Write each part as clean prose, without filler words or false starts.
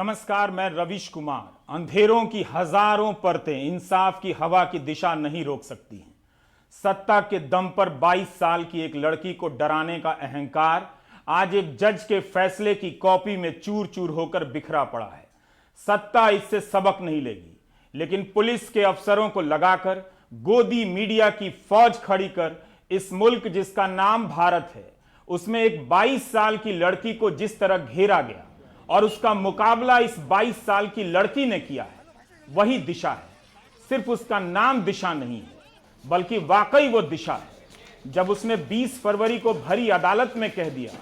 नमस्कार, मैं रविश कुमार। अंधेरों की हजारों परतें इंसाफ की हवा की दिशा नहीं रोक सकती हैं। सत्ता के दम पर 22 साल की एक लड़की को डराने का अहंकार आज एक जज के फैसले की कॉपी में चूर चूर होकर बिखरा पड़ा है। सत्ता इससे सबक नहीं लेगी, लेकिन पुलिस के अफसरों को लगाकर गोदी मीडिया की फौज खड़ी कर इस मुल्क जिसका नाम भारत है, उसमें एक 22 साल की लड़की को जिस तरह घेरा गया और उसका मुकाबला इस 22 साल की लड़की ने किया है, वही दिशा है। सिर्फ उसका नाम दिशा नहीं है, बल्कि वाकई वो दिशा है। जब उसने 20 फरवरी को भरी अदालत में कह दिया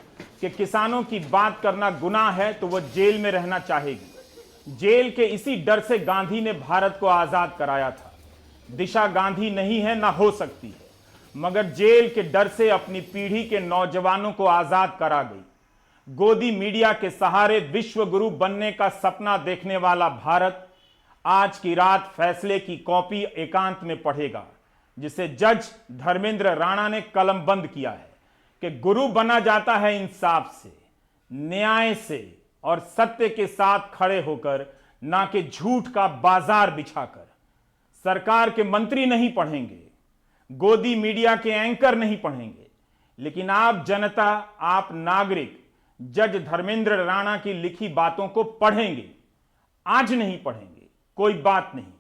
कि किसानों की बात करना गुनाह है, तो वो जेल में रहना चाहेगी। जेल के इसी डर से गांधी ने भारत को आजाद कराया था। दिशा गांधी नहीं है, ना हो सकती है, मगर जेल के डर से अपनी पीढ़ी के नौजवानों को आजाद करा गई। गोदी मीडिया के सहारे विश्व गुरु बनने का सपना देखने वाला भारत आज की रात फैसले की कॉपी एकांत में पढ़ेगा, जिसे जज धर्मेंद्र राणा ने कलमबंद किया है कि गुरु बना जाता है इंसाफ से, न्याय से और सत्य के साथ खड़े होकर, ना कि झूठ का बाजार बिछाकर। सरकार के मंत्री नहीं पढ़ेंगे, गोदी मीडिया के एंकर नहीं पढ़ेंगे, लेकिन आप जनता, आप नागरिक जज धर्मेंद्र राणा की लिखी बातों को पढ़ेंगे। आज नहीं पढ़ेंगे, कोई बात नहीं,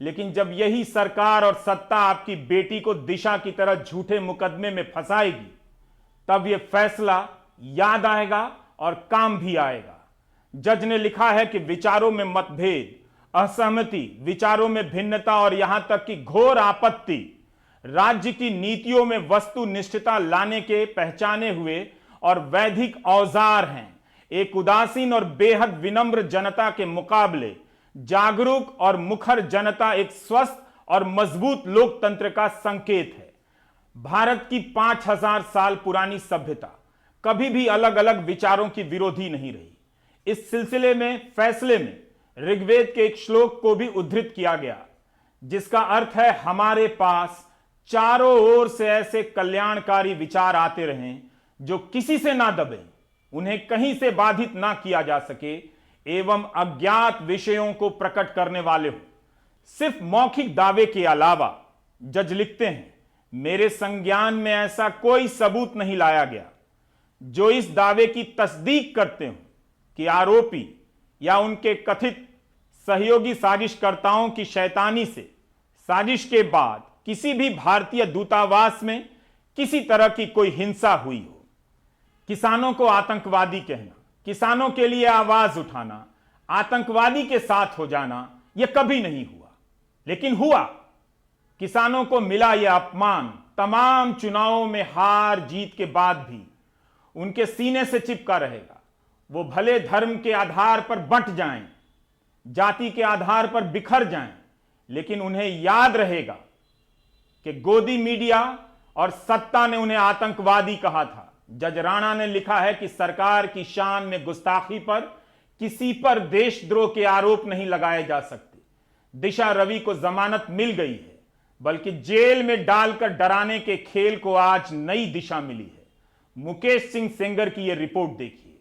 लेकिन जब यही सरकार और सत्ता आपकी बेटी को दिशा की तरह झूठे मुकदमे में फंसाएगी, तब यह फैसला याद आएगा और काम भी आएगा। जज ने लिखा है कि विचारों में मतभेद, असहमति, विचारों में भिन्नता और यहां तक कि घोर आपत्ति राज्य की नीतियों में वस्तुनिष्ठता लाने के पहचाने हुए और वैधिक औजार हैं। एक उदासीन और बेहद विनम्र जनता के मुकाबले जागरूक और मुखर जनता एक स्वस्थ और मजबूत लोकतंत्र का संकेत है। भारत की 5000 साल पुरानी सभ्यता कभी भी अलग अलग विचारों की विरोधी नहीं रही। इस सिलसिले में फैसले में ऋग्वेद के एक श्लोक को भी उद्धृत किया गया, जिसका अर्थ है, हमारे पास चारों ओर से ऐसे कल्याणकारी विचार आते रहें जो किसी से ना दबे, उन्हें कहीं से बाधित ना किया जा सके एवं अज्ञात विषयों को प्रकट करने वाले हो। सिर्फ मौखिक दावे के अलावा जज लिखते हैं, मेरे संज्ञान में ऐसा कोई सबूत नहीं लाया गया जो इस दावे की तस्दीक करते हो कि आरोपी या उनके कथित सहयोगी साजिशकर्ताओं की शैतानी से साजिश के बाद किसी भी भारतीय दूतावास में किसी तरह की कोई हिंसा हुई हो। किसानों को आतंकवादी कहना, किसानों के लिए आवाज उठाना, आतंकवादी के साथ हो जाना, यह कभी नहीं हुआ। लेकिन हुआ, किसानों को मिला यह अपमान तमाम चुनावों में हार जीत के बाद भी उनके सीने से चिपका रहेगा। वो भले धर्म के आधार पर बंट जाएं, जाति के आधार पर बिखर जाएं, लेकिन उन्हें याद रहेगा कि गोदी मीडिया और सत्ता ने उन्हें आतंकवादी कहा था। जज राणा ने लिखा है कि सरकार की शान में गुस्ताखी पर किसी पर देशद्रोह के आरोप नहीं लगाए जा सकते। दिशा रवि को जमानत मिल गई है, बल्कि जेल में डालकर डराने के खेल को आज नई दिशा मिली है। मुकेश सिंह सेंगर की यह रिपोर्ट देखिए।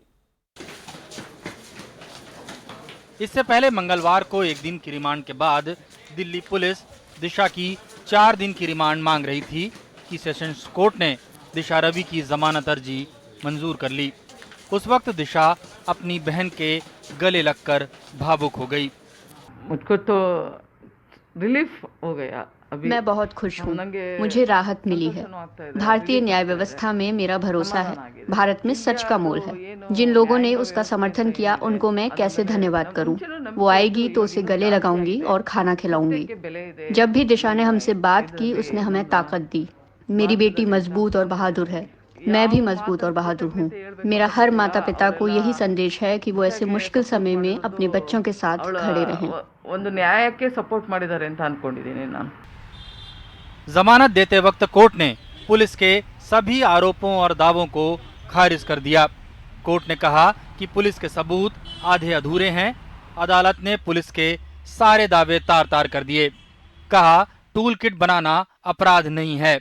इससे पहले मंगलवार को एक दिन की रिमांड के बाद दिल्ली पुलिस दिशा की 4 दिन की रिमांड मांग रही थी कि सेशंस कोर्ट ने दिशा रवि की जमानत अर्जी मंजूर कर ली। उस वक्त दिशा अपनी बहन के गले लगकर भावुक हो गई। मुझको तो रिलीफ हो गया। अभी मैं बहुत खुश हूँ, मुझे राहत मिली है। भारतीय न्याय व्यवस्था में मेरा भरोसा है। भारत में सच का मोल है। जिन लोगों ने उसका समर्थन किया, उनको मैं कैसे धन्यवाद करूं। वो आएगी तो उसे गले लगाऊंगी और खाना खिलाऊंगी। जब भी दिशा ने हमसे बात की, उसने हमें ताकत दी। मेरी बेटी मजबूत और बहादुर है, मैं भी मजबूत और बहादुर हूँ। मेरा हर माता पिता को यही संदेश है कि वो ऐसे मुश्किल समय में अपने बच्चों के साथ खड़े रहें। ಒಂದು ನ್ಯಾಯಕ್ಕೆ ಸಪೋರ್ಟ್ ಮಾಡಿದ್ದಾರೆ ಅಂತ ಅನ್ಕೊಂಡಿದ್ದೀನಿ ನಾನು। जमानत देते वक्त कोर्ट ने पुलिस के सभी आरोपों और दावों को खारिज कर दिया। कोर्ट ने कहा कि पुलिस के सबूत आधे अधूरे हैं। अदालत ने पुलिस के सारे दावे तार तार कर दिए। कहा, टूल किट बनाना अपराध नहीं है।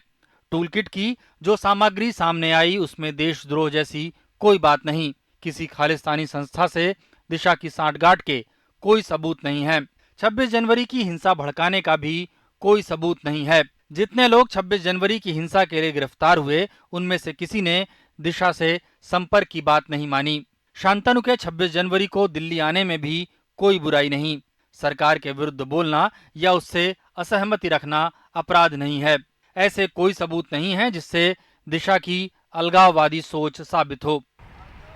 टूल किट की जो सामग्री सामने आई उसमें देशद्रोह जैसी कोई बात नहीं। किसी खालिस्तानी संस्था से दिशा की सांठगांठ के कोई सबूत नहीं है। 26 जनवरी की हिंसा भड़काने का भी कोई सबूत नहीं है। जितने लोग 26 जनवरी की हिंसा के लिए गिरफ्तार हुए, उनमें से किसी ने दिशा से संपर्क की बात नहीं मानी। शांतनु के 26 जनवरी को दिल्ली आने में भी कोई बुराई नहीं। सरकार के विरुद्ध बोलना या उससे असहमति रखना अपराध नहीं है। ऐसे कोई सबूत नहीं है जिससे दिशा की अलगाववादी सोच साबित हो।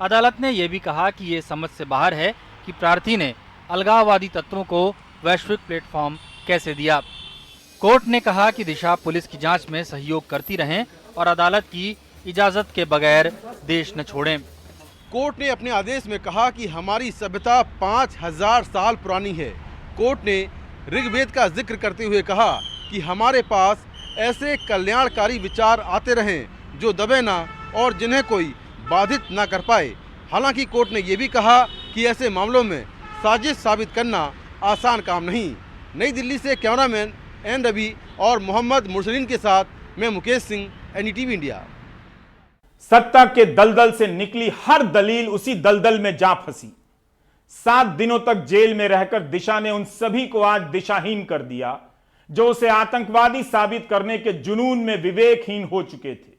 अदालत ने यह भी कहा कि ये समझ से बाहर है कि प्रार्थी ने अलगाववादी तत्वों को वैश्विक प्लेटफॉर्म कैसे दिया। कोर्ट ने कहा कि दिशा पुलिस की जांच में सहयोग करती रहें और अदालत की इजाजत के बगैर देश न छोड़ें। कोर्ट ने अपने आदेश में कहा कि हमारी सभ्यता 5000 साल पुरानी है। कोर्ट ने ऋग्वेद का जिक्र करते हुए कहा कि हमारे पास ऐसे कल्याणकारी विचार आते रहें जो दबे ना और जिन्हें कोई बाधित ना कर पाए। हालांकि कोर्ट ने यह भी कहा कि ऐसे मामलों में साजिश साबित करना आसान काम नहीं। नई दिल्ली से कैमरामैन एन रवि और मोहम्मद मुरसलीन के साथ मैं मुकेश सिंह, NDTV इंडिया। सत्ता के दलदल से निकली हर दलील उसी दलदल में जा फंसी। 7 दिनों तक जेल में रहकर दिशा ने उन सभी को आज दिशाहीन कर दिया जो उसे आतंकवादी साबित करने के जुनून में विवेकहीन हो चुके थे।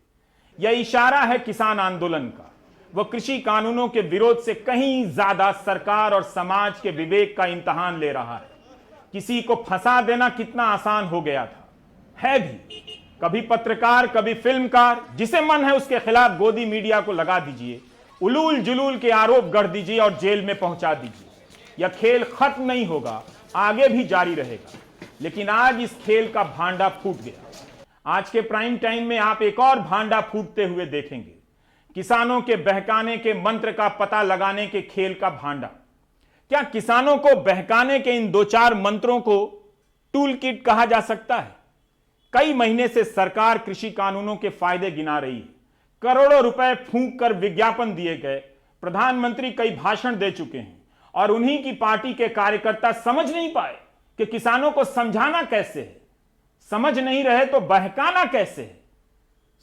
यह इशारा है किसान आंदोलन का। वह कृषि कानूनों के विरोध से कहीं ज्यादा सरकार और समाज के विवेक का इम्तिहान ले रहा है। किसी को फंसा देना कितना आसान हो गया था, है भी। कभी पत्रकार, कभी फिल्मकार, जिसे मन है उसके खिलाफ गोदी मीडिया को लगा दीजिए, उलूल जुलूल के आरोप गढ़ दीजिए और जेल में पहुंचा दीजिए। यह खेल खत्म नहीं होगा, आगे भी जारी रहेगा। लेकिन आज इस खेल का भांडा फूट गया। आज के प्राइम टाइम में आप एक और भांडा फूटते हुए देखेंगे। किसानों के बहकाने के मंत्र का पता लगाने के खेल का भांडा। क्या किसानों को बहकाने के इन 2-4 मंत्रों को टूल किट कहा जा सकता है? कई महीने से सरकार कृषि कानूनों के फायदे गिना रही है। करोड़ों रुपए फूंक कर विज्ञापन दिए गए। प्रधानमंत्री कई भाषण दे चुके हैं और उन्हीं की पार्टी के कार्यकर्ता समझ नहीं पाए कि किसानों को समझाना कैसे है। समझ नहीं रहे तो बहकाना कैसे है।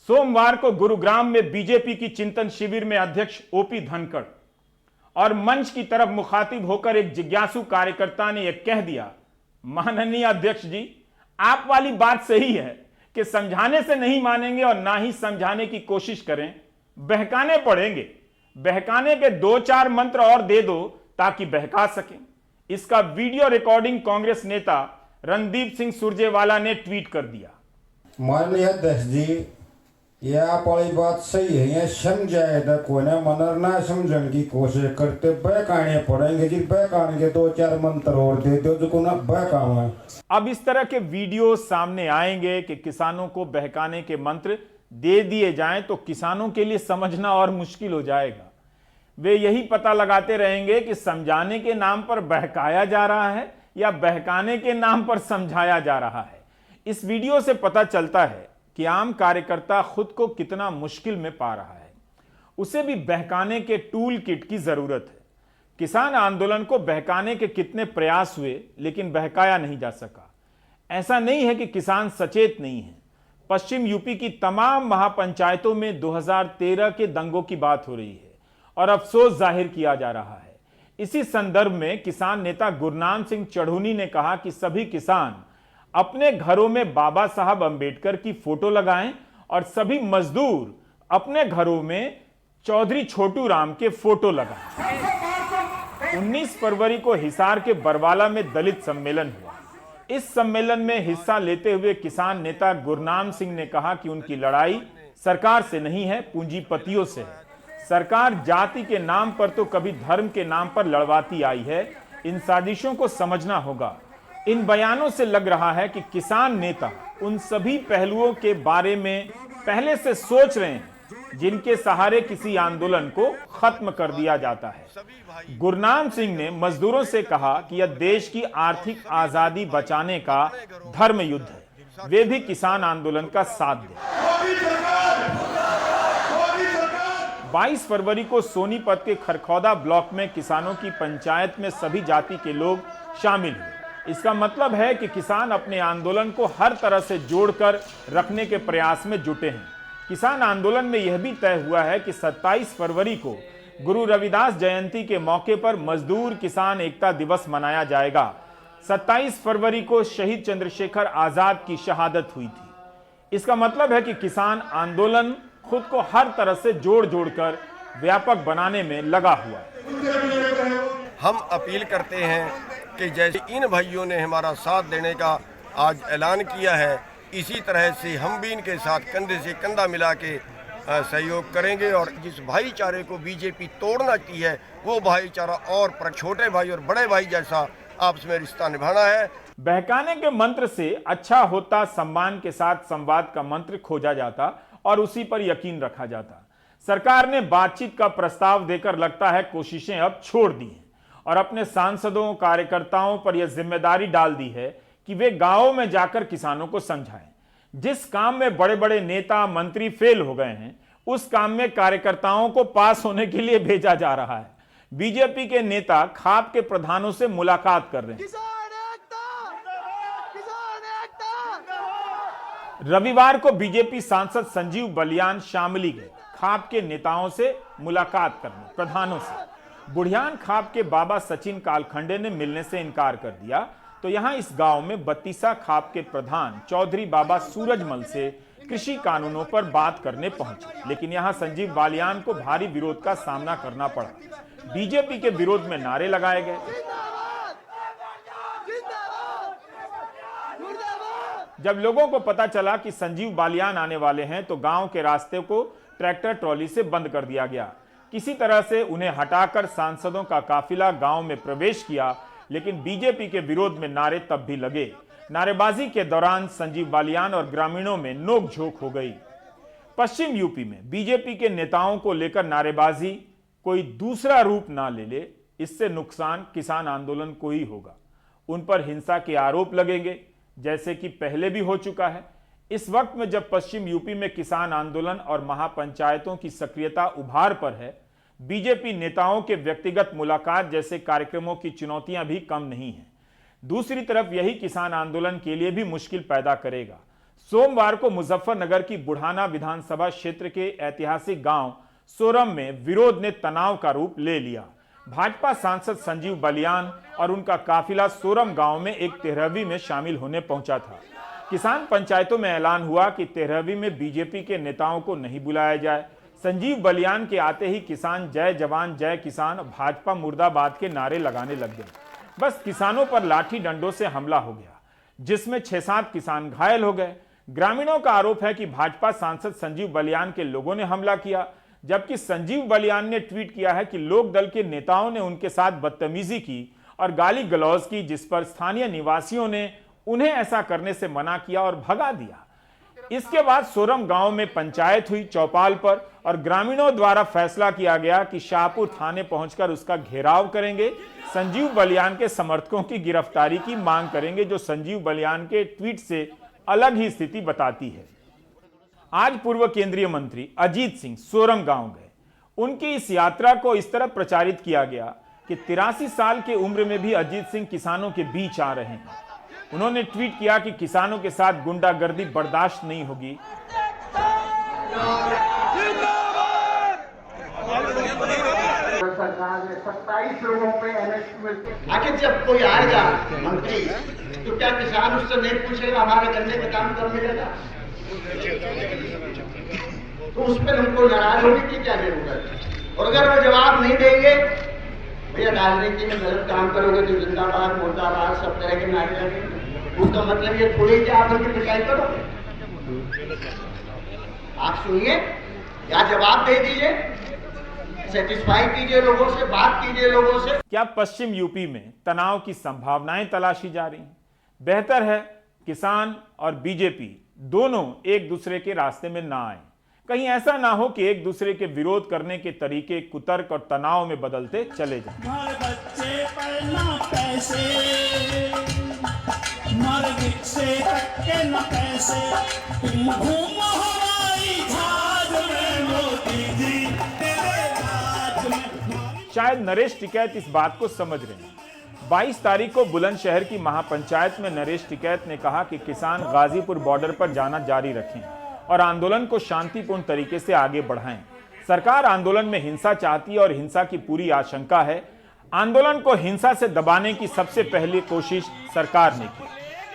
सोमवार को गुरुग्राम में बीजेपी की चिंतन शिविर में अध्यक्ष ओपी धनखड़ और मंच की तरफ मुखातिब होकर एक जिज्ञासु कार्यकर्ता ने यह कह दिया, माननीय अध्यक्ष जी, आप वाली बात सही है कि समझाने से नहीं मानेंगे और ना ही समझाने की कोशिश करें, बहकाने पड़ेंगे। बहकाने के 2-4 मंत्र और दे दो ताकि बहका सकें। इसका वीडियो रिकॉर्डिंग कांग्रेस नेता रणदीप सिंह सुरजेवाला ने ट्वीट कर दिया। माननीय अध्यक्ष जी, ये आप वाली बात सही है। ये समझाए तो कोई ना मनर ना समझने की कोशिश करते, बहकाने पड़ेंगे जी। बहकाने के 2-4 मंत्र और दे दो जो ना बहकावा। अब इस तरह के वीडियो सामने आएंगे कि किसानों को बहकाने के मंत्र दे दिए जाएं तो किसानों के लिए समझना और मुश्किल हो जाएगा। वे यही पता लगाते रहेंगे कि समझाने के नाम पर बहकाया जा रहा है या बहकाने के नाम पर समझाया जा रहा है। इस वीडियो से पता चलता है कि आम कार्यकर्ता खुद को कितना मुश्किल में पा रहा है। उसे भी बहकाने के टूल किट की जरूरत है। किसान आंदोलन को बहकाने के कितने प्रयास हुए लेकिन बहकाया नहीं जा सका। ऐसा नहीं है कि किसान सचेत नहीं है। पश्चिम यूपी की तमाम महापंचायतों में 2013 के दंगों की बात हो रही है और अफसोस जाहिर किया जा रहा है। इसी संदर्भ में किसान नेता गुरनाम सिंह चढ़ूनी ने कहा कि सभी किसान अपने घरों में बाबा साहब अंबेडकर की फोटो लगाएं और सभी मजदूर अपने घरों में चौधरी छोटू राम के फोटो लगाएं। 19 फरवरी को हिसार के बरवाला में दलित सम्मेलन हुआ। इस सम्मेलन में हिस्सा लेते हुए किसान नेता गुरनाम सिंह ने कहा कि उनकी लड़ाई सरकार से नहीं है, पूंजीपतियों से है। सरकार जाति के नाम पर तो कभी धर्म के नाम पर लड़वाती आई है। इन साजिशों को समझना होगा। इन बयानों से लग रहा है कि किसान नेता उन सभी पहलुओं के बारे में पहले से सोच रहे हैं जिनके सहारे किसी आंदोलन को खत्म कर दिया जाता है। गुरनाम सिंह ने मजदूरों से कहा कि यह देश की आर्थिक आजादी बचाने का धर्म युद्ध है। वे भी किसान आंदोलन का साथ दें। 22 फरवरी को सोनीपत के खरखौदा ब्लॉक में किसानों की पंचायत में सभी जाति के लोग शामिल हुए। इसका मतलब है कि किसान अपने आंदोलन को हर तरह से जोड़कर रखने के प्रयास में जुटे हैं। किसान आंदोलन में यह भी तय हुआ है कि 27 फरवरी को गुरु रविदास जयंती के मौके पर मजदूर किसान एकता दिवस मनाया जाएगा। 27 फरवरी को शहीद चंद्रशेखर आजाद की शहादत हुई थी। इसका मतलब है कि किसान आंदोलन खुद को हर तरह से जोड़ जोड़कर व्यापक बनाने में लगा हुआ है। हम अपील करते हैं कि जैसे इन भाइयों ने हमारा साथ देने का आज ऐलान किया है, इसी तरह से हम भी इनके साथ कंधे से कंधा मिला के सहयोग करेंगे और जिस भाईचारे को बीजेपी तोड़ना चाहती है वो भाईचारा और छोटे भाई और बड़े भाई जैसा आपस में रिश्ता निभाना है। बहकाने के मंत्र से अच्छा होता सम्मान के साथ संवाद का मंत्र खोजा जाता और उसी पर यकीन रखा जाता। सरकार ने बातचीत का प्रस्ताव देकर लगता है कोशिशें अब छोड़ दी हैं और अपने सांसदों कार्यकर्ताओं पर यह जिम्मेदारी डाल दी है कि वे गांवों में जाकर किसानों को समझाएं। जिस काम में बड़े बड़े नेता मंत्री फेल हो गए हैं उस काम में कार्यकर्ताओं को पास होने के लिए भेजा जा रहा है। बीजेपी के नेता खाप के प्रधानों से मुलाकात कर रहे हैं। रविवार को बीजेपी सांसद संजीव बलियान शामली गए खाप के नेताओं से मुलाकात करने, प्रधानों से। बुढ़ियान खाप के बाबा सचिन कालखंडे ने मिलने से इनकार कर दिया तो यहां इस गांव में बत्तीसा खाप के प्रधान चौधरी बाबा सूरजमल से कृषि कानूनों पर बात करने पहुंचे, लेकिन यहां संजीव बालियान को भारी विरोध का सामना करना पड़ा। बीजेपी के विरोध में नारे लगाए गए। जब लोगों को पता चला कि संजीव बालियान आने वाले हैं तो गांव के रास्ते को ट्रैक्टर ट्रॉली से बंद कर दिया गया। किसी तरह से उन्हें हटाकर सांसदों का काफिला गांव में प्रवेश किया, लेकिन बीजेपी के विरोध में नारे तब भी लगे। नारेबाजी के दौरान संजीव बालियान और ग्रामीणों में नोकझोंक हो गई। पश्चिम यूपी में बीजेपी के नेताओं को लेकर नारेबाजी कोई दूसरा रूप ना ले ले, इससे नुकसान किसान आंदोलन को ही होगा। उन पर हिंसा के आरोप लगेंगे, जैसे कि पहले भी हो चुका है। इस वक्त में जब पश्चिम यूपी में किसान आंदोलन और महापंचायतों की सक्रियता उभार पर है, बीजेपी नेताओं के व्यक्तिगत मुलाकात जैसे कार्यक्रमों की चुनौतियां भी कम नहीं हैं। दूसरी तरफ यही किसान आंदोलन के लिए भी मुश्किल पैदा करेगा। सोमवार को मुजफ्फरनगर की बुढ़ाना विधानसभा क्षेत्र के ऐतिहासिक गांव सोरम में विरोध ने तनाव का रूप ले लिया। भाजपा सांसद संजीव बलियान और उनका काफिला सोरम गांव में एक 13वीं में शामिल होने पहुंचा था। किसान पंचायतों में ऐलान हुआ कि 13वीं में बीजेपी के नेताओं को नहीं बुलाया जाए। संजीव बलियान के आते ही किसान जय जवान जय किसान, भाजपा मुर्दाबाद के नारे लगाने लग गए। बस किसानों पर लाठी डंडों से हमला हो गया, जिसमें 6-7 किसान घायल हो गए। ग्रामीणों का आरोप है कि भाजपा सांसद संजीव बलियान के लोगों ने हमला किया, जबकि संजीव बलियान ने ट्वीट किया है कि लोक दल के नेताओं ने उनके साथ बदतमीजी की और गाली गलौज की, जिस पर स्थानीय निवासियों ने उन्हें ऐसा करने से मना किया और भगा दिया। इसके बाद सोरम गांव में पंचायत हुई चौपाल पर और ग्रामीणों द्वारा फैसला किया गया कि शाहपुर थाने पहुंचकर उसका घेराव करेंगे। संजीव बलियान के समर्थकों की गिरफ्तारी की मांग करेंगे, जो संजीव बलियान के ट्वीट से अलग ही स्थिति बताती है। आज पूर्व केंद्रीय मंत्री अजीत सिंह सोरम गांव गए। उनकी इस यात्रा को इस तरह प्रचारित किया गया कि 83 साल की उम्र में भी अजीत सिंह किसानों के बीच आ रहे हैं। उन्होंने ट्वीट किया कि किसानों के साथ गुंडागर्दी बर्दाश्त नहीं होगी। सरकार ने 27 लोगों पे एमएसपी। आखिर जब कोई आएगा मंत्री तो क्या किसान उससे नहीं पूछेगा हमारे गन्ने का काम कब मिलेगा? तो उस पर हमको नाराज होने की क्या जरूरत है? और अगर वो जवाब नहीं देंगे, भैया राजनीति में गलत काम करोगे तो जिंदाबाद मुर्दाबाद सब तरह के नारे लगेंगे। उसका मतलब ये थोड़ी कि आप उनकी पिटाई करोगे। आप सुनिए या जवाब दे दीजिए, सेटिस्फाई कीजिए लोगों से, बात कीजिए लोगों से। क्या पश्चिम यूपी में तनाव की संभावनाएं तलाशी जा रही हैं? बेहतर है किसान और बीजेपी दोनों एक दूसरे के रास्ते में ना आए। कहीं ऐसा ना हो कि एक दूसरे के विरोध करने के तरीके कुतर्क और तनाव में बदलते चले जाएं। बच्चे पढ़ना पैसे, मर रिक्शे तक के न पैसे, तुम घूमो हवाई जहाज में मोदी जी तेरे राज में। शायद नरेश टिकैत इस बात को समझ रहे हैं। 22 तारीख को बुलंदशहर की महापंचायत में नरेश टिकैत ने कहा कि किसान गाजीपुर बॉर्डर पर जाना जारी रखें और आंदोलन को शांतिपूर्ण तरीके से आगे बढ़ाएं। सरकार आंदोलन में हिंसा चाहती है और हिंसा की पूरी आशंका है। आंदोलन को हिंसा से दबाने की सबसे पहली कोशिश सरकार ने की।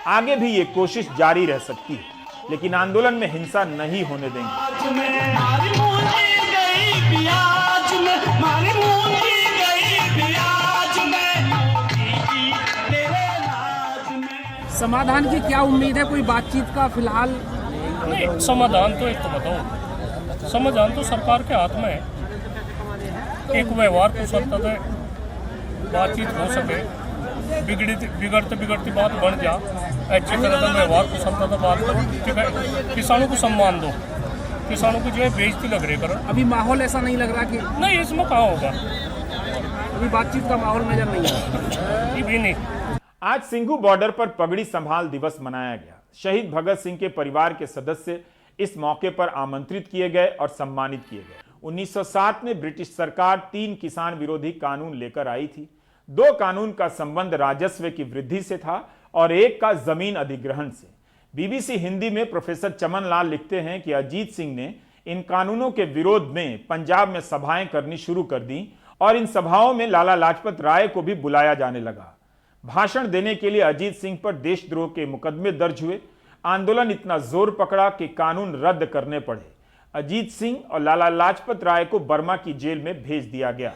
आगे भी ये कोशिश जारी रह सकती है, लेकिन आंदोलन में हिंसा नहीं होने देंगे। समाधान की क्या उम्मीद है? कोई बातचीत का फिलहाल नहीं, समाधान तो एक तो बताओ, समाधान तो सरकार के हाथ में है। एक व्यवहार कुशलता से बातचीत हो सके, बिगड़ते बिगड़ती बात बन जा, अच्छी तरह से व्यवहार कुशलता से बात करो, ठीक है। किसानों को सम्मान दो, किसानों को जो है बेइज्जती लग रही करो। अभी माहौल ऐसा नहीं लग रहा कि नहीं, इसमें कहाँ होगा, अभी बातचीत का माहौल नजर नहीं आ रहा। ये भी नहीं। आज सिंघू बॉर्डर पर पगड़ी संभाल दिवस मनाया गया। शहीद भगत सिंह के परिवार के सदस्य इस मौके पर आमंत्रित किए गए और सम्मानित किए गए। 1907 में ब्रिटिश सरकार 3 किसान विरोधी कानून लेकर आई थी। 2 कानून का संबंध राजस्व की वृद्धि से था और एक का जमीन अधिग्रहण से। बीबीसी हिंदी में प्रोफेसर चमन लाल लिखते हैं कि अजीत सिंह ने इन कानूनों के विरोध में पंजाब में सभाएं करनी शुरू कर दी और इन सभाओं में लाला लाजपत राय को भी बुलाया जाने लगा। भाषण देने के लिए अजीत सिंह पर देशद्रोह के मुकदमे दर्ज हुए। आंदोलन इतना जोर पकड़ा कि कानून रद्द करने पड़े। अजीत सिंह और लाला लाजपत राय को बर्मा की जेल में भेज दिया गया।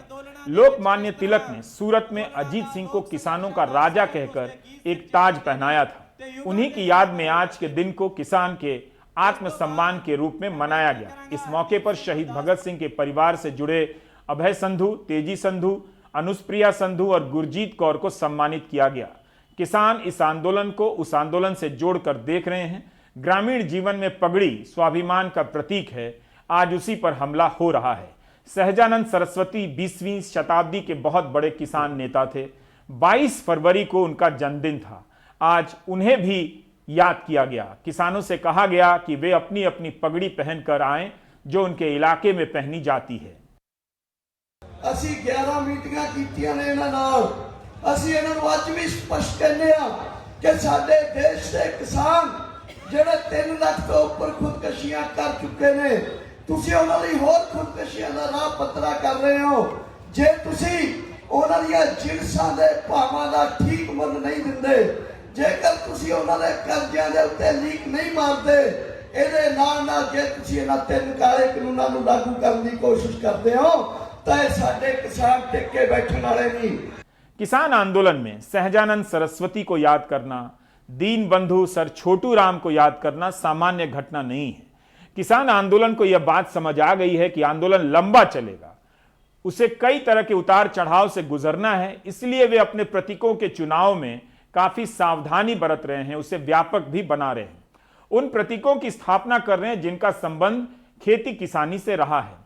लोकमान्य तिलक ने सूरत में अजीत सिंह को किसानों का राजा कहकर एक ताज पहनाया था। उन्हीं की याद में आज के दिन को किसान के आत्मसम्मान के रूप में मनाया गया। इस मौके पर शहीद भगत सिंह के परिवार से जुड़े अभय संधू, तेजी संधू, अनुप्रिया संधू और गुरजीत कौर को सम्मानित किया गया। किसान इस आंदोलन को उस आंदोलन से जोड़कर देख रहे हैं। ग्रामीण जीवन में पगड़ी स्वाभिमान का प्रतीक है। आज उसी पर हमला हो रहा है। सहजानंद सरस्वती 20वीं शताब्दी के बहुत बड़े किसान नेता थे। 22 फरवरी को उनका जन्मदिन था। आज उन्हें भी याद किया गया। किसानों से कहा गया कि वे अपनी अपनी पगड़ी पहनकर आएं जो उनके इलाके में पहनी जाती है। ਅਸੀਂ 11 ਮੀਟਿੰਗਾਂ ਕੀਤੀਆਂ ਨੇ ਇਹਨਾਂ ਨਾਲ। ਅਸੀਂ ਇਹਨਾਂ ਨੂੰ ਅੱਜ ਵੀ ਸਪਸ਼ਟ ਕਹਿੰਦੇ ਆ ਕਿ ਸਾਡੇ ਦੇਸ਼ ਦੇ ਕਿਸਾਨ ਜਿਹੜੇ 3 ਲੱਖ ਤੋਂ ਉੱਪਰ ਖੁਦਕਸ਼ੀਆਂ ਕਰ ਚੁੱਕੇ ਨੇ, ਤੁਸੀਂ ਉਹਨਾਂ ਲਈ ਹੋਰ ਖੁਦਕਸ਼ੀਆਂ ਦਾ ਰਾਹ ਪੱਤਰਾ ਕਰ ਰਹੇ ਹੋ। ਜੇ ਤੁਸੀਂ ਉਹਨਾਂ ਦੀਆਂ ਜਿਣਸਾਂ ਦੇ ਭਾਵਾਂ ਦਾ ਠੀਕ ਮੁੱਲ ਨਹੀਂ ਦਿੰਦੇ, ਜੇਕਰ ਤੁਸੀਂ ਉਹਨਾਂ ਦੇ ਕਰਜ਼ਿਆਂ ਦੇ ਉੱਤੇ ਲੀਕ ਨਹੀਂ ਮਾਰਦੇ, ਇਹਦੇ ਨਾਲ ਨਾਲ ਜੇ ਤੁਸੀਂ ਇਹਨਾਂ 3 ਕਾਲੇ ਕਾਨੂੰਨਾਂ ਨੂੰ ਲਾਗੂ ਕਰਨ ਦੀ ਕੋਸ਼ਿਸ਼ ਕਰਦੇ ਹੋ, किसान आंदोलन में सहजानंद सरस्वती को याद करना, दीन बंधु सर छोटू राम को याद करना सामान्य घटना नहीं है। किसान आंदोलन को यह बात समझ आ गई है कि आंदोलन लंबा चलेगा, उसे कई तरह के उतार चढ़ाव से गुजरना है। इसलिए वे अपने प्रतीकों के चुनाव में काफी सावधानी बरत रहे हैं, उसे व्यापक भी बना रहे हैं। उन प्रतीकों की स्थापना कर रहे हैं जिनका संबंध खेती किसानी से रहा है।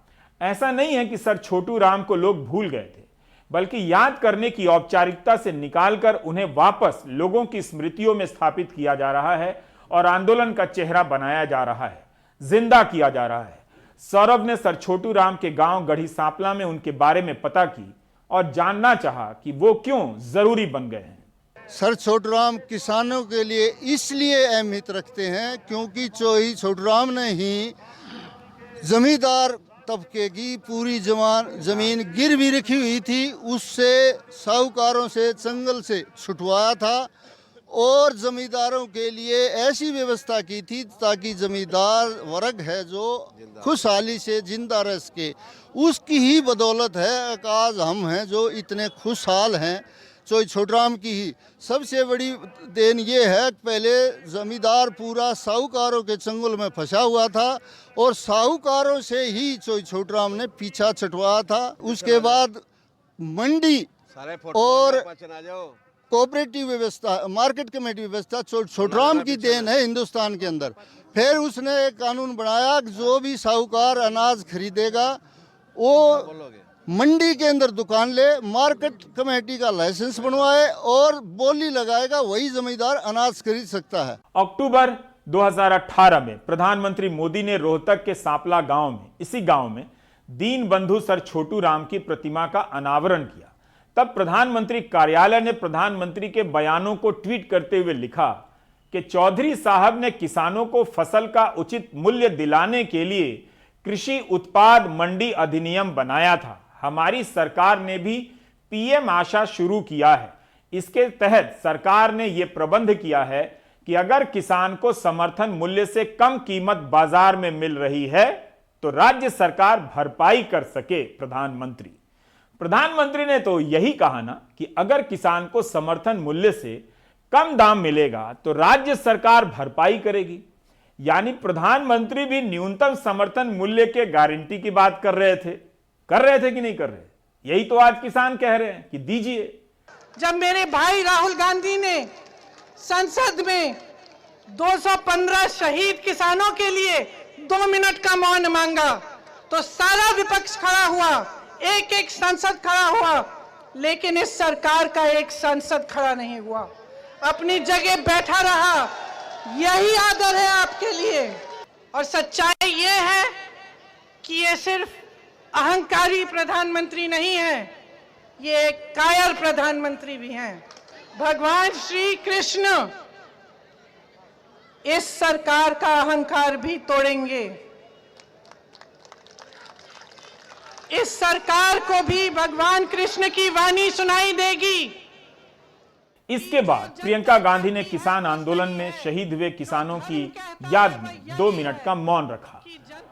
ऐसा नहीं है कि सर छोटू राम को लोग भूल गए थे, बल्कि याद करने की औपचारिकता से निकालकर उन्हें वापस लोगों की स्मृतियों में स्थापित किया जा रहा है और आंदोलन का चेहरा बनाया जा रहा है, जिंदा किया जा रहा है। सौरभ ने सर छोटू राम के गांव गढ़ी सांपला में उनके बारे में पता की और जानना चाहा कि वो क्यों जरूरी बन गए हैं। सर छोटू राम किसानों के लिए इसलिए अहमियत रखते हैं क्योंकि छोटू राम ने ही जमींदार तबके की पूरी जमीन गिरवी रखी हुई थी, उससे साहूकारों से जंगल से छुटवाया था और जमींदारों के लिए ऐसी व्यवस्था की थी ताकि जमींदार वर्ग है जो खुशहाली से जिंदा रह सके। उसकी ही बदौलत है कि आज हम हैं जो इतने खुशहाल हैं। छोटू राम की ही सबसे बड़ी देन ये है कि पहले जमींदार पूरा साहूकारों के चंगुल में फंसा हुआ था और साहूकारों से ही छोटू राम ने पीछा छुटवाया था। उसके बाद मंडी और कोऑपरेटिव व्यवस्था, मार्केट कमेटी व्यवस्था छोटू राम की देन है हिंदुस्तान के अंदर। फिर उसने एक कानून बनाया कि जो भी साहूकार अनाज खरीदेगा वो मंडी के अंदर दुकान ले, मार्केट कमेटी का लाइसेंस बनवाए और बोली लगाएगा, वही जमींदार अनाज खरीद सकता है। अक्टूबर 2018 में प्रधानमंत्री मोदी ने रोहतक के सांपला गांव में, इसी गांव में दीन बंधु सर छोटू राम की प्रतिमा का अनावरण किया। तब प्रधानमंत्री कार्यालय ने प्रधानमंत्री के बयानों को ट्वीट करते हुए लिखा कि चौधरी साहब ने किसानों को फसल का उचित मूल्य दिलाने के लिए कृषि उत्पाद मंडी अधिनियम बनाया था। हमारी सरकार ने भी पीएम आशा शुरू किया है। इसके तहत सरकार ने यह प्रबंध किया है कि अगर किसान को समर्थन मूल्य से कम कीमत बाजार में मिल रही है तो राज्य सरकार भरपाई कर सके। प्रधानमंत्री ने तो यही कहा ना कि अगर किसान को समर्थन मूल्य से कम दाम मिलेगा तो राज्य सरकार भरपाई करेगी। यानी प्रधानमंत्री भी न्यूनतम समर्थन मूल्य के गारंटी की बात कर रहे थे कि नहीं कर रहे? यही तो आज किसान कह रहे हैं कि दीजिए। जब मेरे भाई राहुल गांधी ने संसद में 215 शहीद किसानों के लिए 2 मिनट का मौन मांगा तो सारा विपक्ष खड़ा हुआ, एक सांसद खड़ा हुआ, लेकिन इस सरकार का एक सांसद खड़ा नहीं हुआ, अपनी जगह बैठा रहा। यही आदर है आपके लिए। और सच्चाई ये है कि ये सिर्फ अहंकारी प्रधानमंत्री नहीं है, ये एक कायर प्रधानमंत्री भी हैं। भगवान श्री कृष्ण इस सरकार का अहंकार भी तोड़ेंगे। इस सरकार को भी भगवान कृष्ण की वाणी सुनाई देगी। इसके बाद प्रियंका गांधी ने किसान आंदोलन में शहीद हुए किसानों की याद में 2 मिनट का मौन रखा।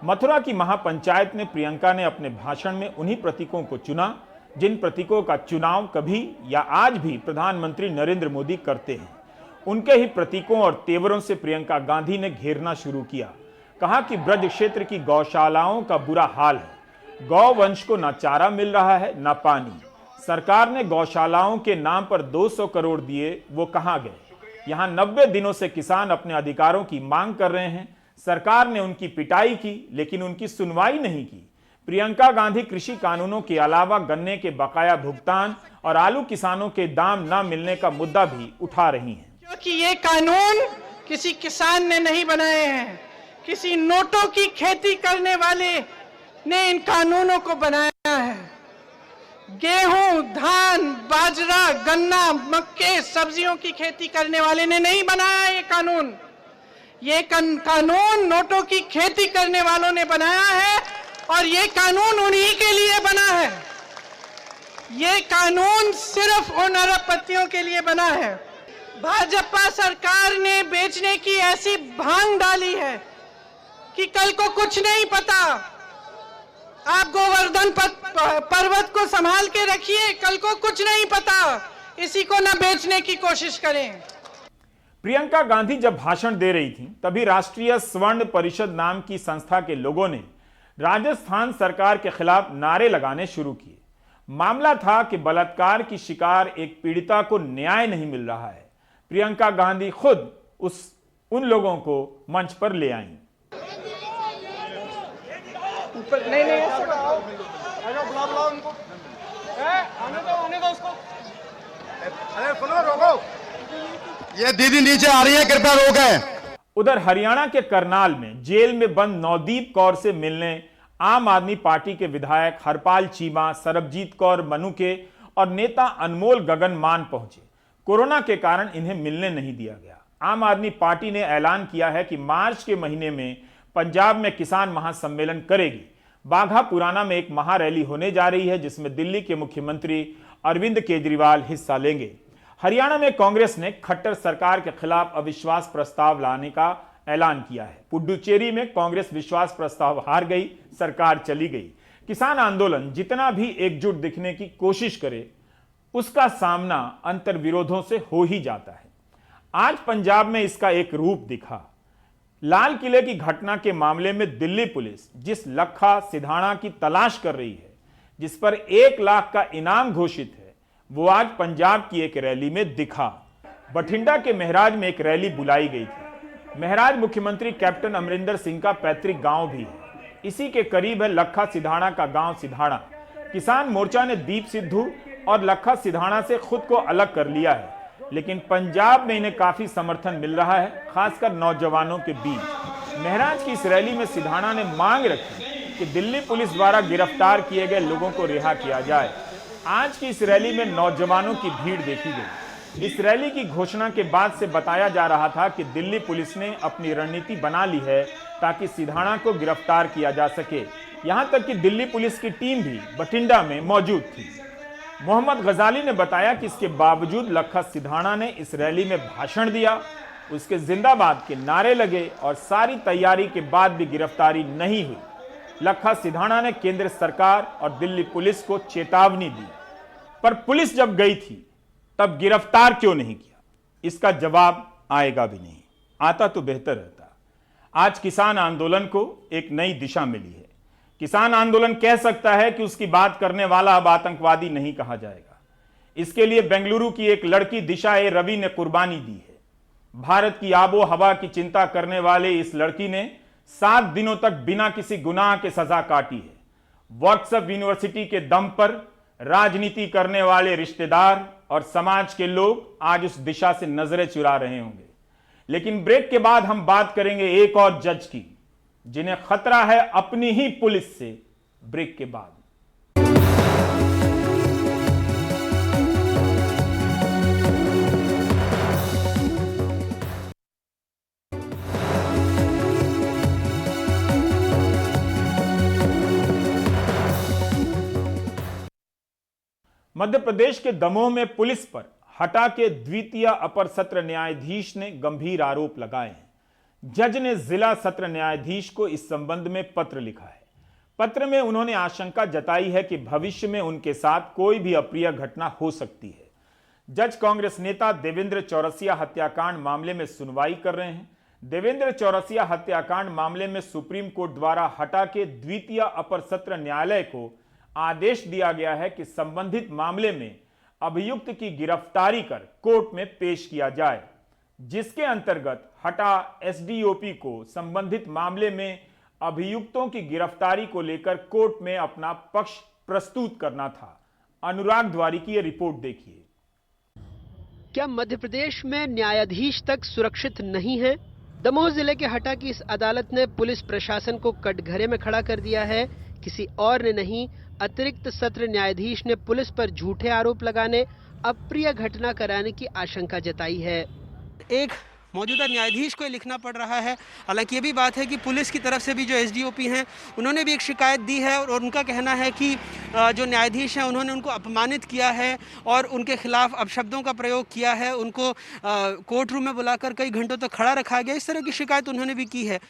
मथुरा की महापंचायत में प्रियंका ने अपने भाषण में उन्हीं प्रतीकों को चुना जिन प्रतीकों का चुनाव कभी या आज भी प्रधानमंत्री नरेंद्र मोदी करते हैं। उनके ही प्रतीकों और तेवरों से प्रियंका गांधी ने घेरना शुरू किया। कहा कि ब्रज क्षेत्र की गौशालाओं का बुरा हाल है, गौवंश को न चारा मिल रहा है न पानी। सरकार ने गौशालाओं के नाम पर 200 करोड़ दिए, वो कहां गए? यहां 90 दिनों से किसान अपने अधिकारों की मांग कर रहे हैं। सरकार ने उनकी पिटाई की लेकिन उनकी सुनवाई नहीं की। प्रियंका गांधी कृषि कानूनों के अलावा गन्ने के बकाया भुगतान और आलू किसानों के दाम न मिलने का मुद्दा भी उठा रही हैं। क्योंकि ये कानून किसी किसान ने नहीं बनाए हैं, किसी नोटों की खेती करने वाले ने इन कानूनों को बनाया है। गेहूं, धान, बाजरा, गन्ना, मक्के, सब्जियों की खेती करने वाले ने नहीं बनाया ये कानून। ये कानून नोटों की खेती करने वालों ने बनाया है और ये कानून उन्हीं के लिए बना है। ये कानून सिर्फ उन अरबपतियों के लिए बना है। भाजपा सरकार ने बेचने की ऐसी भांग डाली है कि कल को कुछ नहीं पता। आप गोवर्धन पर्वत को संभाल के रखिए, कल को कुछ नहीं पता, इसी को न बेचने की कोशिश करें। प्रियंका गांधी जब भाषण दे रही थी तभी राष्ट्रीय स्वर्ण परिषद नाम की संस्था के लोगों ने राजस्थान सरकार के खिलाफ नारे लगाने शुरू किए। मामला था कि बलात्कार की शिकार एक पीड़िता को न्याय नहीं मिल रहा है। प्रियंका गांधी खुद उन लोगों को मंच पर ले आईं। ये दीदी नीचे आ रही है, कृपया रोकें। उधर हरियाणा के करनाल में जेल में बंद नवदीप कौर से मिलने आम आदमी पार्टी के विधायक हरपाल चीमा, सरबजीत कौर मनुके और नेता अनमोल गगन मान पहुंचे। कोरोना के कारण इन्हें मिलने नहीं दिया गया। आम आदमी पार्टी ने ऐलान किया है कि मार्च के महीने में पंजाब में किसान महासम्मेलन करेगी। बाघा पुराना में एक महारैली होने जा रही है जिसमें दिल्ली के मुख्यमंत्री अरविंद केजरीवाल हिस्सा लेंगे। हरियाणा में कांग्रेस ने खट्टर सरकार के खिलाफ अविश्वास प्रस्ताव लाने का ऐलान किया है। पुडुचेरी में कांग्रेस विश्वास प्रस्ताव हार गई, सरकार चली गई। किसान आंदोलन जितना भी एकजुट दिखने की कोशिश करे उसका सामना अंतर विरोधों से हो ही जाता है। आज पंजाब में इसका एक रूप दिखा। लाल किले की घटना के मामले में दिल्ली पुलिस जिस लखा सिधाना की तलाश कर रही है, जिस पर 1 लाख का इनाम घोषित है, वो आज पंजाब की एक रैली में दिखा। बठिंडा के महराज में एक रैली बुलाई गई थी। महराज मुख्यमंत्री कैप्टन अमरिंदर सिंह का पैतृक गांव भी है। इसी के करीब है लखा सिधाना का गांव सिधाना। किसान मोर्चा ने दीप सिद्धू और लखा सिधाना से खुद को अलग कर लिया है, लेकिन पंजाब में इन्हें काफी समर्थन मिल रहा है, खासकर नौजवानों के बीच। महराज की इस रैली में सिधाना ने मांग रखी कि दिल्ली पुलिस द्वारा गिरफ्तार किए गए लोगों को रिहा किया जाए। आज की इस रैली में नौजवानों की भीड़ देखी गई। इस रैली की घोषणा के बाद से बताया जा रहा था कि दिल्ली पुलिस ने अपनी रणनीति बना ली है ताकि सिधाणा को गिरफ्तार किया जा सके। यहां तक कि दिल्ली पुलिस की टीम भी बठिंडा में मौजूद थी। मोहम्मद गजाली ने बताया कि इसके बावजूद लखा सिधाणा ने इस रैली में भाषण दिया, उसके जिंदाबाद के नारे लगे और सारी तैयारी के बाद भी गिरफ्तारी नहीं हुई। लखा सिधाणा ने केंद्र सरकार और दिल्ली पुलिस को चेतावनी दी, पर पुलिस जब गई थी तब गिरफ्तार क्यों नहीं किया, इसका जवाब आएगा भी नहीं। आता तो बेहतर रहता। आज किसान आंदोलन को एक नई दिशा मिली है। किसान आंदोलन कह सकता है कि उसकी बात करने वाला अब आतंकवादी नहीं कहा जाएगा। इसके लिए बेंगलुरु की एक लड़की दिशा ए रवि ने कुर्बानी दी है। भारत की आबो हवा की चिंता करने वाले इस लड़की ने 7 दिनों तक बिना किसी गुनाह के सजा काटी है। व्हाट्सएप यूनिवर्सिटी के दम पर राजनीति करने वाले रिश्तेदार और समाज के लोग आज उस दिशा से नजरें चुरा रहे होंगे। लेकिन ब्रेक के बाद हम बात करेंगे एक और जज की, जिन्हें खतरा है अपनी ही पुलिस से। ब्रेक के बाद मध्य प्रदेश के दमोह में पुलिस पर हटा के द्वितीय अपर सत्र न्यायाधीश ने गंभीर आरोप लगाए हैं। जज ने जिला सत्र न्यायाधीश को इस संबंध में पत्र लिखा है। पत्र में उन्होंने आशंका जताई है कि भविष्य में उनके साथ कोई भी अप्रिय घटना हो सकती है। जज कांग्रेस नेता देवेंद्र चौरसिया हत्याकांड मामले में सुनवाई कर रहे हैं। देवेंद्र चौरसिया हत्याकांड मामले में सुप्रीम कोर्ट द्वारा हटा के द्वितीय अपर सत्र न्यायालय को आदेश दिया गया है कि संबंधित मामले में अभियुक्त की गिरफ्तारी कर कोर्ट में पेश किया जाए, जिसके अंतर्गत हटा एसडीओपी को संबंधित मामले में अभियुक्तों की गिरफ्तारी को लेकर कोर्ट में अपना पक्ष प्रस्तुत करना था। अनुराग द्वारी की यह रिपोर्ट देखिए। क्या मध्य प्रदेश में न्यायाधीश तक सुरक्षित नहीं है? दमोह जिले के हटा की इस अदालत ने पुलिस प्रशासन को कटघरे में खड़ा कर दिया है। किसी और ने नहीं, अतिरिक्त सत्र न्यायाधीश ने पुलिस पर झूठे आरोप लगाने, अप्रिय घटना कराने की आशंका जताई है। एक मौजूदा न्यायाधीश को लिखना पड़ रहा है। हालांकि ये भी बात है कि पुलिस की तरफ से भी जो एसडीओपी हैं उन्होंने भी एक शिकायत दी है और उनका कहना है कि जो न्यायाधीश हैं उन्होंने उनको अपमानित किया है और उनके खिलाफ अपशब्दों का प्रयोग किया है। उनको कोर्ट रूम में बुलाकर कई घंटों तक खड़ा रखा गया। इस तरह की शिकायत उन्होंने भी की है।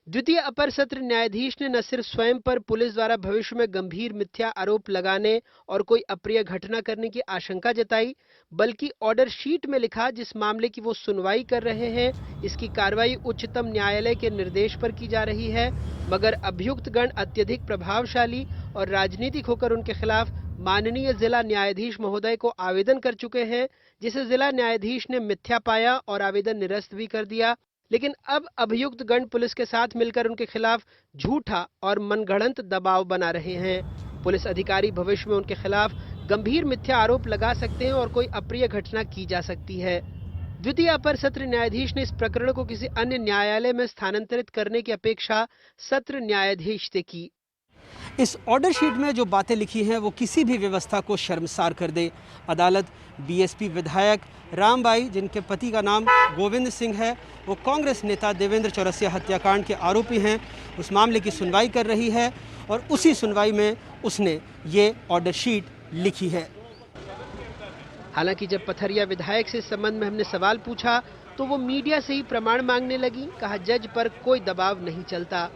द्वितीय अपर सत्र न्यायाधीश ने न सिर्फ स्वयं पर पुलिस द्वारा भविष्य में गंभीर मिथ्या आरोप लगाने और कोई अप्रिय घटना करने की आशंका जताई, बल्कि ऑर्डर शीट में लिखा जिस मामले की वो सुनवाई कर रहे हैं, इसकी कार्रवाई उच्चतम न्यायालय के निर्देश पर की जा रही है। मगर अभियुक्त गण अत्यधिक प्रभावशाली और राजनीतिक होकर उनके खिलाफ माननीय जिला न्यायाधीश महोदय को आवेदन कर चुके हैं, जिसे जिला न्यायाधीश ने मिथ्या पाया और आवेदन निरस्त भी कर दिया। लेकिन अब अभियुक्त गण पुलिस के साथ मिलकर उनके खिलाफ झूठा और मनगढ़ंत दबाव बना रहे हैं। पुलिस अधिकारी भविष्य में उनके खिलाफ गंभीर मिथ्या आरोप लगा सकते हैं और कोई अप्रिय घटना की जा सकती है। द्वितीय अपर सत्र न्यायाधीश ने इस प्रकरण को किसी अन्य न्यायालय में स्थानांतरित करने की अपेक्षा सत्र न्यायाधीश से की। इस ऑर्डर शीट में जो बातें लिखी हैं वो किसी भी व्यवस्था को शर्मसार कर दे। अदालत बीएसपी विधायक रामबाई, जिनके पति का नाम गोविंद सिंह है, वो कांग्रेस नेता देवेंद्र चौरसिया हत्याकांड के आरोपी हैं, उस मामले की सुनवाई कर रही है और उसी सुनवाई में उसने ये ऑर्डर शीट लिखी है। हालांकि जब पथरिया विधायक से इस संबंध में हमने सवाल पूछा तो वो मीडिया से ही प्रमाण मांगने लगी। कहा जज पर कोई दबाव नहीं चलता।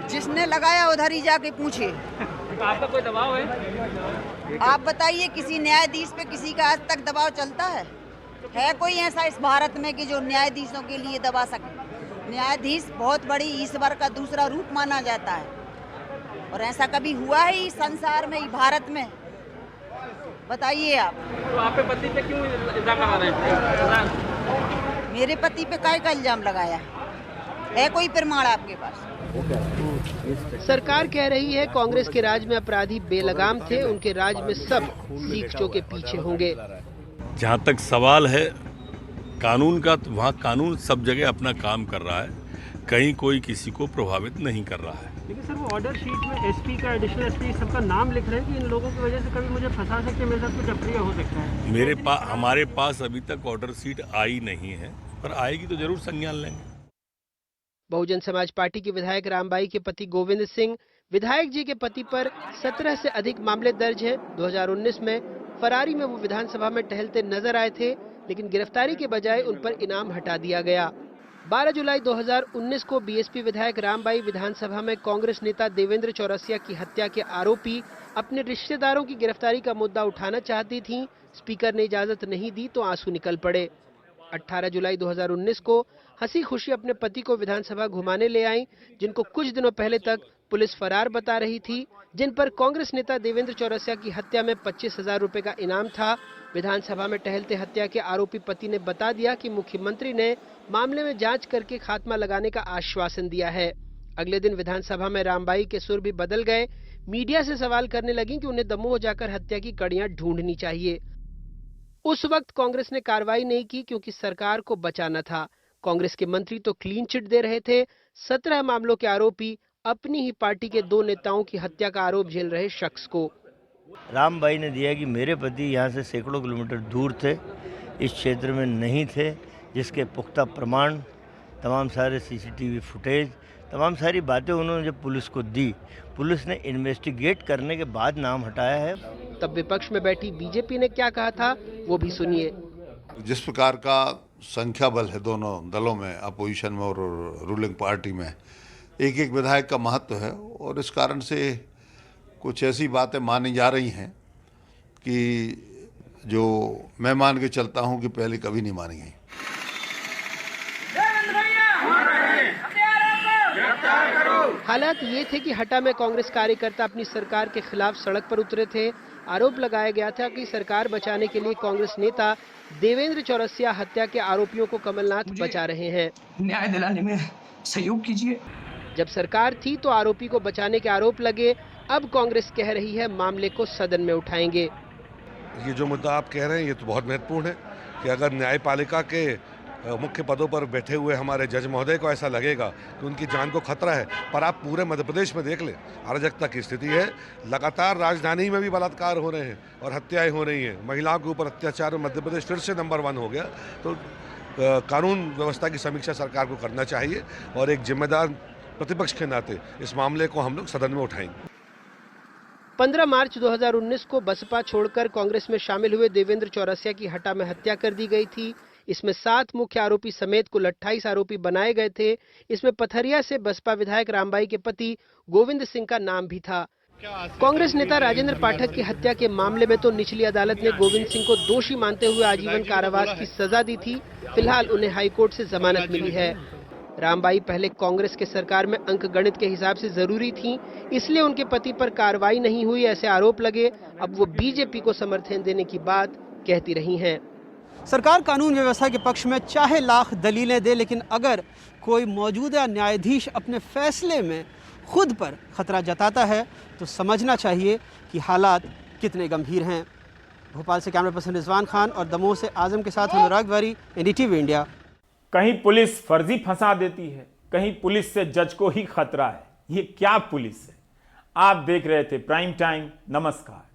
जिसने लगाया उधर ही जाके पूछे। आपका कोई दबाव है? आप बताइए, किसी न्यायाधीश पे किसी का आज तक दबाव चलता है? कोई ऐसा इस भारत में कि जो न्यायाधीशों के लिए दबा सके? न्यायाधीश बहुत बड़ी ईश्वर का दूसरा रूप माना जाता है और ऐसा कभी हुआ है इस संसार में, इस भारत में? बताइए आप। तो आप पे पति पे क्यों इल्जाम लगा रहे हैं? मेरे पति पे काय का इल्जाम लगाया है? कोई प्रमाण आपके पास? सरकार कह रही है कांग्रेस के राज में अपराधी बेलगाम थे, उनके राज में सब सीखचों के पीछे होंगे। जहाँ तक सवाल है कानून का, तो वहाँ कानून सब जगह अपना काम कर रहा है, कहीं कोई किसी को प्रभावित नहीं कर रहा है। लेकिन सर वो ऑर्डर शीट में एसपी का, एडिशनल एसपी सबका नाम लिख रहे हैं कि इन लोगों की वजह से कभी मुझे फंसा सकते, मेरे साथ कुछ अप्रिय हो सकता है। हमारे पास अभी तक ऑर्डर शीट आई नहीं है, पर आएगी तो जरूर संज्ञान लेंगे। बहुजन समाज पार्टी की विधायक रामबाई के पति गोविंद सिंह, विधायक जी के पति पर 17 से अधिक मामले दर्ज हैं। 2019 में फरारी में वो विधानसभा में टहलते नजर आए थे, लेकिन गिरफ्तारी के बजाय उन पर इनाम हटा दिया गया। 12 जुलाई 2019 को बीएसपी विधायक रामबाई विधानसभा में कांग्रेस नेता देवेंद्र चौरसिया की हत्या के आरोपी अपने रिश्तेदारों की गिरफ्तारी का मुद्दा उठाना चाहती थीं। स्पीकर ने इजाजत नहीं दी तो आंसू निकल पड़े। 18 जुलाई 2019 को हंसी खुशी अपने पति को विधानसभा घुमाने ले आईं, जिनको कुछ दिनों पहले तक पुलिस फरार बता रही थी, जिन पर कांग्रेस नेता देवेंद्र चौरसिया की हत्या में 25,000 रुपए का इनाम था। विधानसभा में टहलते हत्या के आरोपी पति ने बता दिया कि मुख्यमंत्री ने मामले में जांच करके खात्मा लगाने का आश्वासन दिया है। अगले दिन विधानसभा में रामबाई के सुर भी बदल गए। मीडिया से सवाल करने लगी कि उन्हें दमोह जाकर हत्या की कड़ियां ढूंढनी चाहिए। उस वक्त कांग्रेस ने कार्रवाई नहीं की क्योंकि सरकार को बचाना था। कांग्रेस के मंत्री तो क्लीन चिट दे रहे थे। 17 मामलों के आरोपी अपनी ही पार्टी के 2 नेताओं की हत्या का आरोप झेल रहे शख्स को। रामबाई ने दिया कि मेरे पति यहाँ से सैकड़ों किलोमीटर दूर थे, इस क्षेत्र में नहीं थे, जिसके पुख्ता प्रमाण, तमाम सारे सीसीटीवी फुटेज, तमाम सारी बातें उन्होंने जब पुलिस को दी, पुलिस ने इन्वेस्टिगेट करने के बाद नाम हटाया है। तब विपक्ष में बैठी बीजेपी ने क्या कहा था वो भी सुनिए। जिस प्रकार का संख्या बल है दोनों दलों में, अपोजिशन में और रूलिंग पार्टी में, एक एक विधायक का महत्व है और इस कारण से कुछ ऐसी बातें मानी जा रही हैं कि जो मैं मान के चलता हूं कि पहले कभी नहीं मानी गई। हालात ये थे कि हटा में कांग्रेस कार्यकर्ता अपनी सरकार के खिलाफ सड़क पर उतरे थे। आरोप लगाया गया था कि सरकार बचाने के लिए कांग्रेस नेता देवेंद्र चौरसिया हत्या के आरोपियों को कमलनाथ बचा रहे हैं। न्याय दिलाने में सहयोग कीजिए। जब सरकार थी तो आरोपी को बचाने के आरोप लगे। अब कांग्रेस कह रही है मामले को सदन में उठाएंगे। ये जो मुद्दा आप कह रहे हैं ये तो बहुत महत्वपूर्ण है कि अगर न्यायपालिका के मुख्य पदों पर बैठे हुए हमारे जज महोदय को ऐसा लगेगा कि उनकी जान को खतरा है, पर आप पूरे मध्य प्रदेश में देख लें, अराजकता की स्थिति है। लगातार राजधानी में भी बलात्कार हो रहे हैं और हत्याएं हो रही हैं। महिलाओं के ऊपर अत्याचार में मध्य प्रदेश फिर से नंबर 1 हो गया। तो कानून व्यवस्था की समीक्षा सरकार को करना चाहिए और एक जिम्मेदार प्रतिपक्ष के नाते इस मामले को हम लोग सदन में उठाएंगे। 15 मार्च 2019 को बसपा छोड़कर कांग्रेस में शामिल हुए देवेंद्र चौरसिया की हटा में हत्या कर दी गई थी। इसमें 7 मुख्य आरोपी समेत कुल 28 आरोपी बनाए गए थे। इसमें पथरिया से बसपा विधायक रामबाई के पति गोविंद सिंह का नाम भी था। कांग्रेस नेता राजेंद्र पाठक की हत्या के मामले में तो निचली अदालत ने गोविंद सिंह को दोषी मानते हुए आजीवन कारावास की सजा दी थी। फिलहाल उन्हें हाईकोर्ट से जमानत मिली है। रामबाई पहले कांग्रेस के सरकार में अंक गणित के हिसाब से जरूरी थी, इसलिए उनके पति पर कार्रवाई नहीं हुई, ऐसे आरोप लगे। अब वो बीजेपी को समर्थन देने की बात कहती रही हैं। सरकार कानून व्यवस्था के पक्ष में चाहे लाख दलीलें दे, लेकिन अगर कोई मौजूदा न्यायाधीश अपने फैसले में खुद पर खतरा जताता है तो समझना चाहिए कि हालात कितने गंभीर हैं। भोपाल से कैमरा पर्सन रिजवान खान और दमोह से आजम के साथ अनुराग वारी, एनडीटीवी इंडिया। कहीं पुलिस फर्जी फंसा देती है, कहीं पुलिस से जज को ही खतरा है। ये क्या पुलिस है? आप देख रहे थे प्राइम टाइम। नमस्कार।